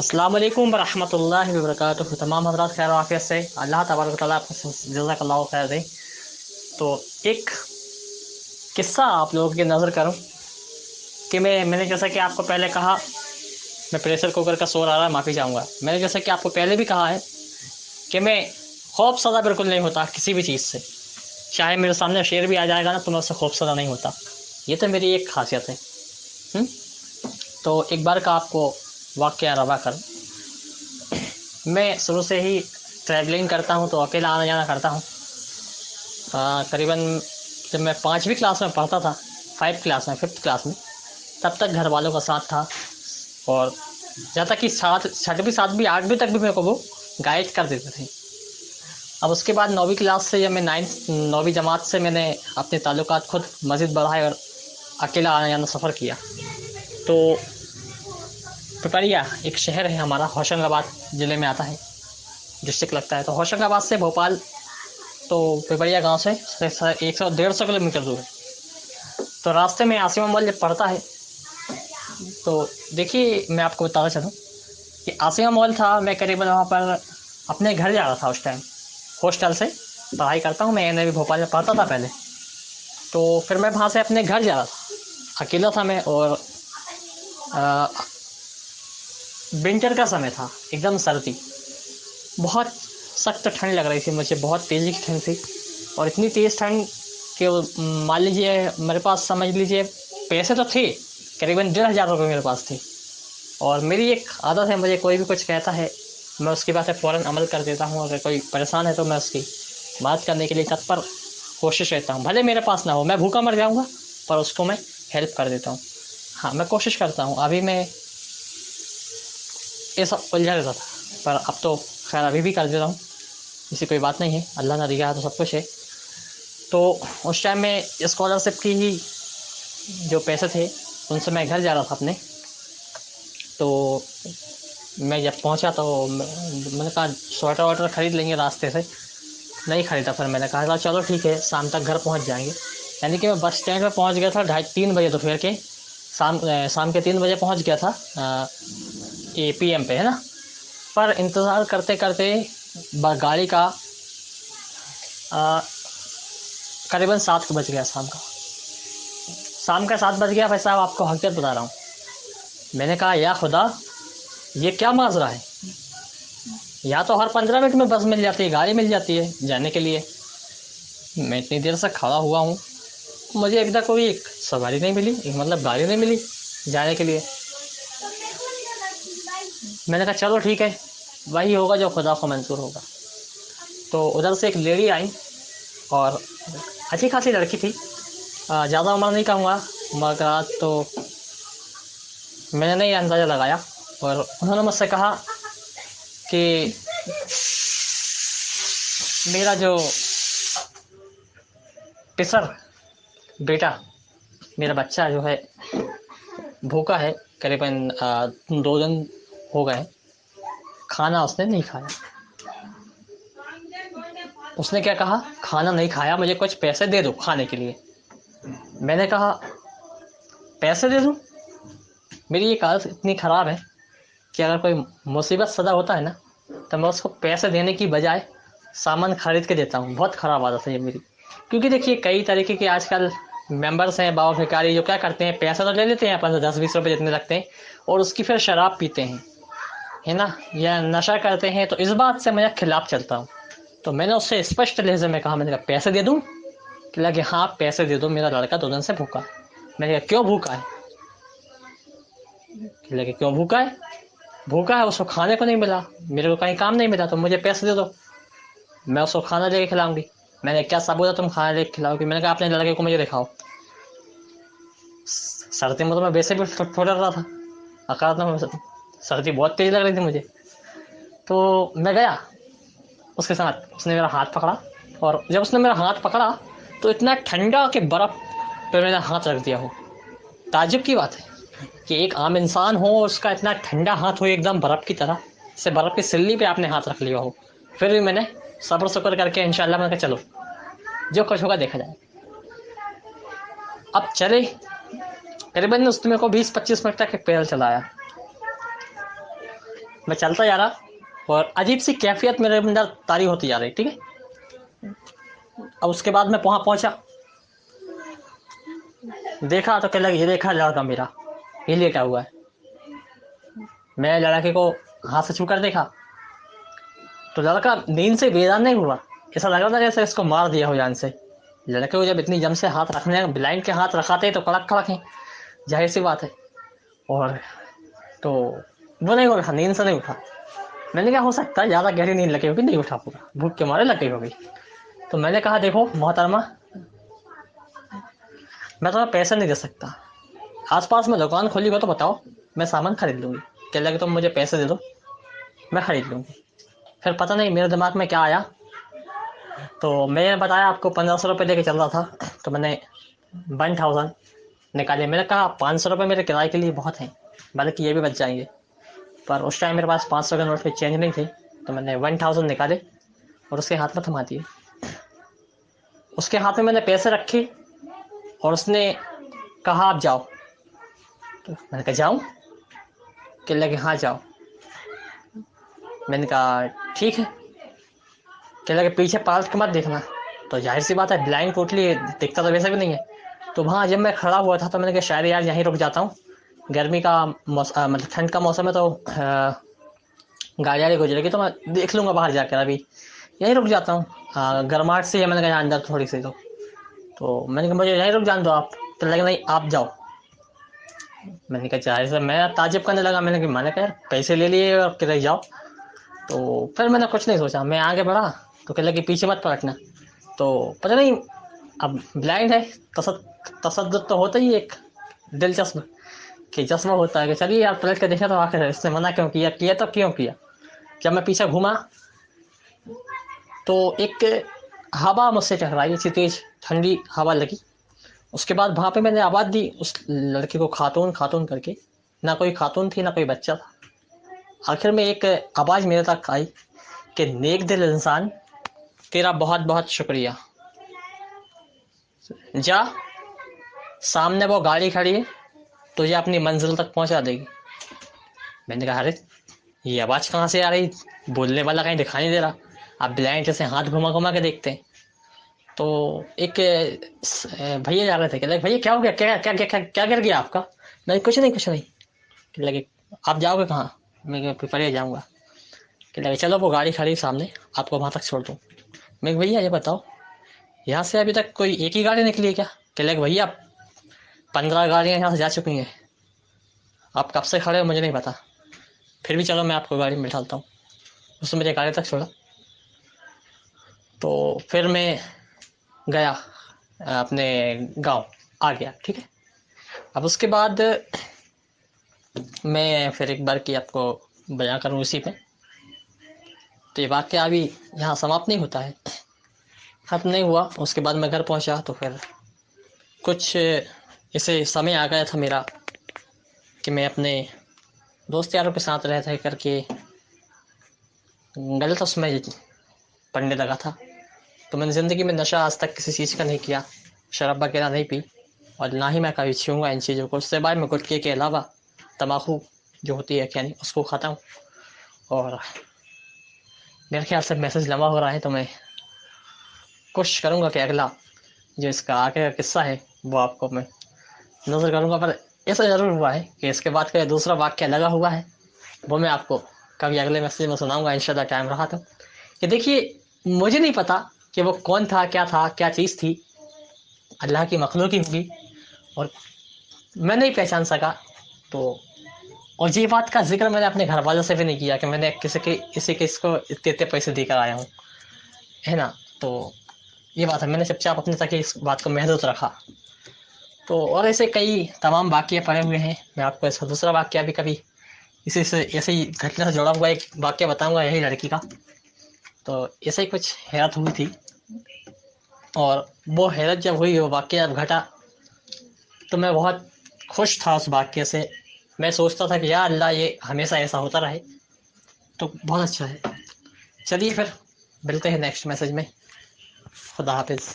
अस्सलाम वालेकुम वरहमतुल्लाहि वबरकातुहू। तमाम हज़रात खैर आफियत से, अल्लाह तबारक व तआला आपको जज़ाकल्लाहु खैर दे। तो एक किस्सा आप लोगों की नज़र करूं कि मैंने जैसा कि आपको पहले कहा, मैं प्रेशर कुकर का शोर आ रहा है, माफ़ी चाहूँगा। मैंने जैसा कि आपको पहले भी कहा है कि मैं खौफ़ज़दा बिल्कुल नहीं होता किसी भी चीज़ से। चाहे मेरे सामने शेर भी आ जाएगा ना, तो मैं उससे खौफ़ज़दा नहीं होता। ये तो मेरी एक ख़ासियत है। तो एक बार का आपको वाक़या रवा करूँ। मैं शुरू से ही ट्रैवलिंग करता हूँ, तो अकेला आना जाना करता हूँ। करीबन जब मैं 5वीं क्लास में पढ़ता था, 5th क्लास में, तब तक घर वालों का साथ था। और जहाँ तक कि 6वीं 7वीं 8वीं तक भी मेरे को वो गाइड कर देते थे। अब उसके बाद 9वीं क्लास से, जब मैं 9वीं जमात से मैंने अपने ताल्लुकात खुद मज़ीद बढ़ाए और अकेला आना जाना सफ़र किया। तो पिपरिया एक शहर है हमारा, होशंगाबाद ज़िले में आता है, डिस्ट्रिक्ट लगता है। तो होशंगाबाद से भोपाल, तो पिपरिया गांव से 100-150 किलोमीटर दूर है। तो रास्ते में आसिमा मॉल जब पड़ता है, तो देखिए मैं आपको बताना चलूँ कि आसिमा मॉल था। मैं करीबन वहाँ पर अपने घर जा रहा था उस टाइम। हॉस्टल से पढ़ाई करता हूँ मैं, भी भोपाल में पढ़ता था पहले। तो फिर मैं वहाँ से अपने घर जा रहा था, अकेला था मैं। और विंटर का समय था, एकदम सर्दी, बहुत सख्त ठंड लग रही थी मुझे, बहुत तेज़ी की ठंड थी। और इतनी तेज़ ठंड कि मान लीजिए मेरे पास, समझ लीजिए, पैसे तो थे, करीबन 1500 रुपये मेरे पास थे। और मेरी एक आदत है, मुझे कोई भी कुछ कहता है, मैं उसकी बात पर फ़ौरन अमल कर देता हूँ। अगर कोई परेशान है तो मैं उसकी मदद करने के लिए तत्पर कोशिश रहता हूँ। भले मेरे पास ना हो, मैं भूखा मर जाऊँगा, पर उसको मैं हेल्प कर देता हूँ। हाँ, मैं कोशिश करता हूँ। अभी मैं ये सब उलझा रहता था, पर अब तो खैर अभी भी कर देता हूँ, ऐसी कोई बात नहीं है। अल्लाह ने दिया है तो सब कुछ है। तो उस टाइम में स्कॉलरशिप की ही जो पैसे थे, उनसे मैं घर जा रहा था अपने। तो मैं जब पहुंचा तो मैंने कहा स्वेटर वाटर ख़रीद लेंगे रास्ते से। नहीं ख़रीदा। फिर मैंने कहा चलो ठीक है, शाम तक घर पहुंच जाएंगे। यानी कि मैं बस स्टैंड में पहुंच गया था 2:30-3 बजे दोपहर के। शाम के 3 बजे पहुंच गया था। ये PM पे है ना। पर इंतज़ार करते करते गाड़ी का करीबन 7 बज गया। शाम का 7 बज गया। भाई साहब, आपको हकीकत बता रहा हूँ। मैंने कहा या खुदा, ये क्या माजरा है। या तो हर 15 मिनट में बस मिल जाती है, गाड़ी मिल जाती है जाने के लिए। मैं इतनी देर से खड़ा हुआ हूँ, मुझे अभी तक कोई एक सवारी नहीं मिली, एक मतलब गाड़ी नहीं मिली जाने के लिए। मैंने कहा चलो ठीक है, वही होगा जो खुदा को मंजूर होगा। तो उधर से एक लेडी आई, और अच्छी खासी लड़की थी। ज़्यादा उम्र नहीं कहूँगा, मगर तो मैंने नहीं अंदाज़ा लगाया। और उन्होंने मुझसे कहा कि मेरा जो पिसर बेटा, मेरा बच्चा जो है, भूखा है। करीबन 2 दिन हो गए, खाना उसने नहीं खाया। उसने क्या कहा, खाना नहीं खाया, मुझे कुछ पैसे दे दो खाने के लिए। मैंने कहा पैसे दे दूँ? मेरी ये आदत इतनी ख़राब है कि अगर कोई मुसीबत सदा होता है ना, तो मैं उसको पैसे देने की बजाय सामान खरीद के देता हूँ। बहुत ख़राब आदत है ये मेरी। क्योंकि देखिए कई तरीके के आजकल मेंबर्स हैं, बाबा भिखारी, जो क्या करते हैं, पैसा तो ले लेते हैं अपन से, 10-20 रुपये जितने लगते हैं, और उसकी फिर शराब पीते हैं, है ना, या नशा करते हैं। तो इस बात से मैं खिलाफ चलता हूँ। तो मैंने उससे स्पष्ट लहजे में कहा, मैंने कहा पैसे दे दूँ? कि लगे हाँ पैसे दे दो, मेरा लड़का 2 दिन से भूखा है। मैंने कहा क्यों भूखा है? कि लगे क्यों भूखा है? भूखा है, उसको खाने को नहीं मिला, मेरे को कहीं काम नहीं मिला, तो मुझे पैसे दे दो, मैं उसको खाना लेके खिलाऊंगी। मैंने क्या सबूत है तुम खाना लेके खिलाओगी? मैंने कहा अपने लड़के को मुझे दिखाओ। सर्दी में तो मैं वैसे भी थोड़ा रहा था, अकाल में सर्दी बहुत तेज लग रही थी मुझे। तो मैं गया उसके साथ, उसने मेरा हाथ पकड़ा। और जब उसने मेरा हाथ पकड़ा, तो इतना ठंडा कि बर्फ़ पे मैंने हाथ रख दिया हो। ताज्जुब की बात है कि एक आम इंसान हो, उसका इतना ठंडा हाथ हो, एकदम बर्फ़ की तरह, से बर्फ़ की सिल्ली पे आपने हाथ रख लिया हो। फिर भी मैंने सब्र शुक्र करके इंशाल्लाह मैंने कहा चलो जो कुछ होगा देखा जाए। अब चले, करीबन उसने मेरे को 20-25 मिनट तक पैदल चलाया। मैं चलता जा रहा और अजीब सी कैफियत मेरे अंदर तारी होती जा रही, ठीक है। अब उसके बाद मैं वहाँ पहुँचा, देखा तो क्या लगा, ये देखा लड़का मेरा ये लेटा हुआ है। मैं लड़के को हाथ से छू कर देखा तो लड़का नींद से बेदार नहीं हुआ, ऐसा लग रहा था जैसे इसको मार दिया हो जान से। लड़के को जब इतनी जम से हाथ रखने, ब्लाइंड के हाथ रखाते तो कड़क कड़क है, जाहिर सी बात है। और तो वो नहीं उठा, नींद से नहीं उठा। मैंने कहा हो सकता है ज़्यादा गहरी नींद लगी होगी, नहीं उठा पूरा, भूख के मारे लग गई होगी। तो मैंने कहा देखो मोहतरमा, मैं तुम्हें पैसे नहीं दे सकता, आसपास में दुकान खोली हो तो बताओ, मैं सामान खरीद लूँगी। कह लगे तुम मुझे पैसे दे दो, मैं खरीद लूँगी। फिर पता नहीं मेरे दिमाग में क्या आया, तो मैंने बताया आपको 1500 रुपये दे के चल रहा था, तो मैंने 1000 निकाले। मैंने कहा 500 रुपये मेरे किराए के लिए बहुत हैं, बल्कि ये भी बच जाएंगे। पर उस टाइम मेरे पास 500 के नोट पे चेंज नहीं थे, तो मैंने 1000 निकाले और उसके हाथ में थमा दिए। उसके हाथ में मैंने पैसे रखे और उसने कहा आप जाओ। तो मैंने कहा जाऊँ? कह लगे हाँ जाओ। मैंने कहा ठीक है। कह लगे पीछे पालट के मत देखना। तो जाहिर सी बात है, ब्लाइंड टोटली दिखता तो वैसे भी नहीं है। तो वहाँ जब मैं खड़ा हुआ था तो मैंने कहा शायद यार यहीं रुक जाता हूँ, गर्मी का मतलब ठंड का मौसम है तो गाड़ी वाड़ी गुजरेगी तो मैं देख लूँगा बाहर जाकर, अभी यहीं रुक जाता हूँ। गर्माहट से है, मैंने कहा अंदर थोड़ी सी। तो मैंने कहा मुझे यहीं रुक जान दो आप। तो लगे नहीं आप जाओ। मैंने कहा जाहिर से मैं ताजुब करने लगा, मैंने कहा मैंने कहा पैसे ले लिए और किधर जाओ। तो फिर मैंने कुछ नहीं सोचा, मैं आगे बढ़ा तो कह लगे पीछे मत पलटना। तो पता नहीं, अब ब्लाइंड है, तसद्दुद तो होता ही एक दिलचस्प कि चश्मा होता है कि चलिए यार पलट के देखा तो आखिर इसने मना क्यों किया, किया तो क्यों किया। जब मैं पीछे घूमा तो एक हवा मुझसे टकराई, अच्छी तेज ठंडी हवा लगी। उसके बाद वहाँ पे मैंने आवाज़ दी उस लड़के को, खातून खातून करके। ना कोई खातून थी ना कोई बच्चा था। आखिर में एक आवाज़ मेरे तक आई कि नेक दिल इंसान, तेरा बहुत बहुत शुक्रिया, जा सामने वो गाड़ी खड़ी है, तुझे अपनी मंजिल तक पहुंचा देगी। मैंने कहा अरे ये आवाज़ कहाँ से आ रही, बोलने वाला कहीं दिखाई नहीं दे रहा। आप ब्लाइंड से हाथ घुमा घुमा के देखते हैं। तो एक भैया जा रहे थे, कहते भैया क्या हो गया, क्या क्या क्या क्या गिर गया आपका। नहीं कुछ नहीं कुछ नहीं। कहने लगे आप जाओगे कहाँ। मैं परे जाऊँगा। कहने लगे चलो वो गाड़ी खड़ी सामने, आपको वहाँ तक छोड़ दूँ। मैं भैया ये बताओ यहाँ से अभी तक कोई एक ही गाड़ी निकली है क्या। कहने लगे भैया 15 गाड़ियाँ यहाँ से जा चुकी हैं, आप कब से खड़े हो मुझे नहीं पता, फिर भी चलो मैं आपको गाड़ी में बिठाता हूँ। उसने मुझे गाड़ी तक छोड़ा। तो फिर मैं गया अपने गांव, आ गया, ठीक है। अब उसके बाद मैं फिर एक बार की आपको बयां करूँ इसी पे। तो ये वाक़या अभी यहाँ समाप्त नहीं होता है, ख़त्म नहीं हुआ। उसके बाद मैं घर पहुँचा तो फिर कुछ ऐसे समय आ गया था मेरा कि मैं अपने दोस्त यारों के साथ रह रह करके गलत उसमें पढ़ने लगा था। तो मैंने ज़िंदगी में नशा आज तक किसी चीज़ का नहीं किया, शराब वगैरह नहीं पी, और ना ही मैं कभी छूँगा इन चीज़ों को। उससे बाद में गुटखे के अलावा तम्बाकू जो होती है यानी उसको खाता हूँ। और मेरे ख्याल से मैसेज लंबा हो रहा है, तो मैं कोशिश करूँगा कि अगला जो इसका आगे का किस्सा है वो आपको मैं नज़र करूँगा। पर ऐसा ज़रूर हुआ है कि इसके बाद का दूसरा वाक़या लगा हुआ है, वो मैं आपको कभी अगले मैसेज में सुनाऊँगा इंशाल्लाह, टाइम रहा तो। कि देखिए मुझे नहीं पता कि वो कौन था, क्या चीज़ थी, अल्लाह की मखलूक ही होगी और मैं नहीं पहचान सका। तो और ये बात का जिक्र मैंने अपने घर वालों से भी नहीं किया कि मैंने किसको इतने इतने पैसे देकर आया हूँ, है ना। तो ये बात है, मैंने चुपचाप अपने तक इस बात को महदूद रखा। तो और ऐसे कई तमाम वाक़ये पड़े हुए हैं। मैं आपको इसका दूसरा वाक़या भी कभी इसी से ऐसे ही घटना से जुड़ा हुआ एक वाक़या बताऊँगा, यही लड़की का। तो ऐसे ही कुछ हैरत हुई थी, और वो हैरत जब हुई, वो वाक़या जब घटा, तो मैं बहुत खुश था उस वाक़ये से। मैं सोचता था कि या अल्लाह ये हमेशा ऐसा होता रहे तो बहुत अच्छा है। चलिए फिर मिलते हैं नेक्स्ट मैसेज में। खुदा हाफिज़।